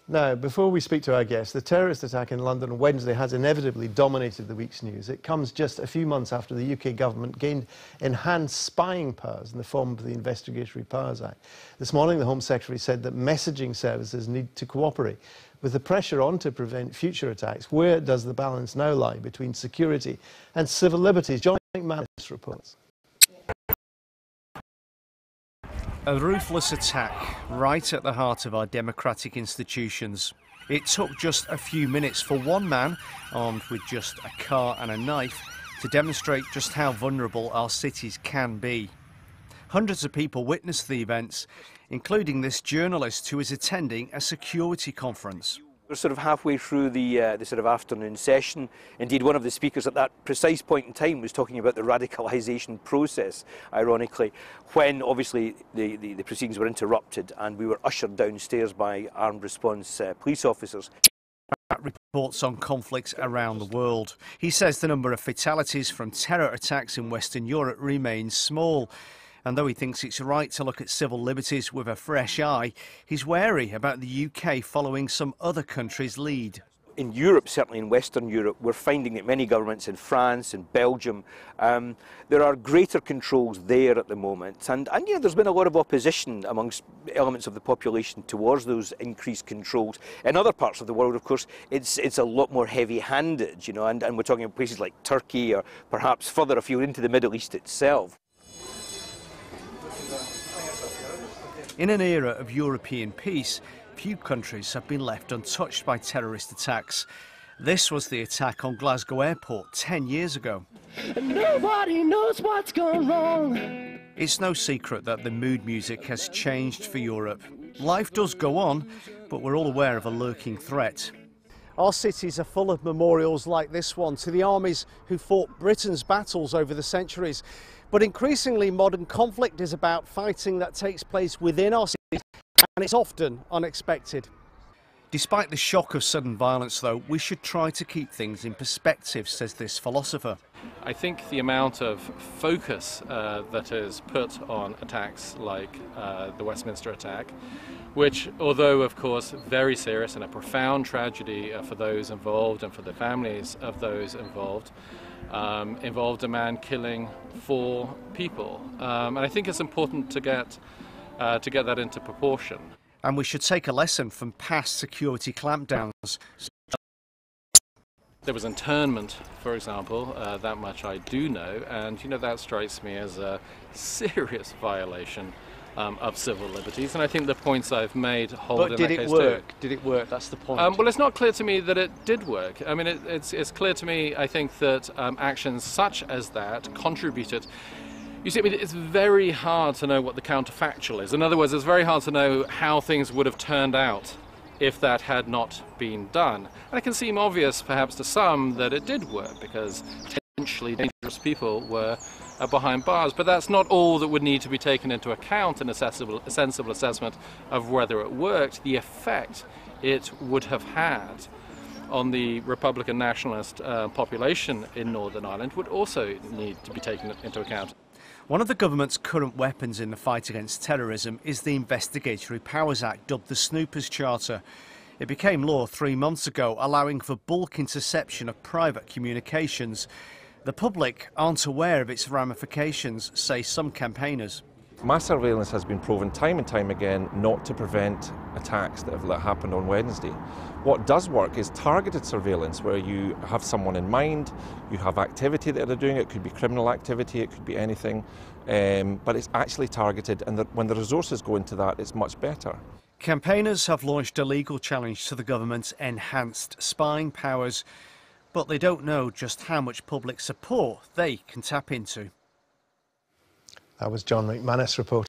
Now, before we speak to our guest, the terrorist attack in London on Wednesday has inevitably dominated the week's news. It comes just a few months after the UK government gained enhanced spying powers in the form of the Investigatory Powers Act. This morning, the Home Secretary said that messaging services need to cooperate. With the pressure on to prevent future attacks, where does the balance now lie between security and civil liberties? John McManus reports. A ruthless attack right at the heart of our democratic institutions. It took just a few minutes for one man, armed with just a car and a knife, to demonstrate just how vulnerable our cities can be. Hundreds of people witnessed the events, including this journalist who is attending a security conference. We're sort of halfway through the sort of afternoon session. Indeed, one of the speakers at that precise point in time was talking about the radicalisation process, ironically, when obviously the proceedings were interrupted and we were ushered downstairs by armed response police officers. Reports on conflicts around the world. He says the number of fatalities from terror attacks in Western Europe remains small. And though he thinks it's right to look at civil liberties with a fresh eye, he's wary about the UK following some other countries' lead. In Europe, certainly in Western Europe, we're finding that many governments in France and Belgium, there are greater controls there at the moment. And yeah, there's been a lot of opposition amongst elements of the population towards those increased controls. In other parts of the world, of course, it's a lot more heavy-handed, you know, and we're talking about places like Turkey or perhaps further afield into the Middle East itself. In an era of European peace, few countries have been left untouched by terrorist attacks. This was the attack on Glasgow Airport 10 years ago. Nobody knows what's gone wrong. It's no secret that the mood music has changed for Europe. Life does go on, but we're all aware of a lurking threat. Our cities are full of memorials like this one to the armies who fought Britain's battles over the centuries. But increasingly, modern conflict is about fighting that takes place within our cities, and it's often unexpected. Despite the shock of sudden violence, though, we should try to keep things in perspective, says this philosopher. I think the amount of focus that is put on attacks like the Westminster attack, which, although of course very serious and a profound tragedy for those involved and for the families of those involved, involved a man killing 4 people. And I think it's important to get that into proportion. And we should take a lesson from past security clampdowns. There was internment, for example, that much I do know, and you know that strikes me as a serious violation of civil liberties, and I think the points I've made hold in that case too. But did it work? Did it work? That's the point. Well, it's not clear to me that it did work. I mean, it's clear to me, I think, that actions such as that contributed. You see, I mean, it's very hard to know what the counterfactual is. In other words, it's very hard to know how things would have turned out if that had not been done. And it can seem obvious, perhaps to some, that it did work because potentially dangerous people were behind bars. But that's not all that would need to be taken into account in a sensible assessment of whether it worked. The effect it would have had on the Republican nationalist population in Northern Ireland would also need to be taken into account. One of the government's current weapons in the fight against terrorism is the Investigatory Powers Act, dubbed the Snoopers Charter. It became law 3 months ago, allowing for bulk interception of private communications. The public aren't aware of its ramifications, say some campaigners. Mass surveillance has been proven time and time again not to prevent attacks that have happened on Wednesday. What does work is targeted surveillance, where you have someone in mind, you have activity that they're doing. It could be criminal activity, it could be anything, but it's actually targeted, and when the resources go into that, it's much better. Campaigners have launched a legal challenge to the government's enhanced spying powers, but they don't know just how much public support they can tap into. That was John McManus reporting.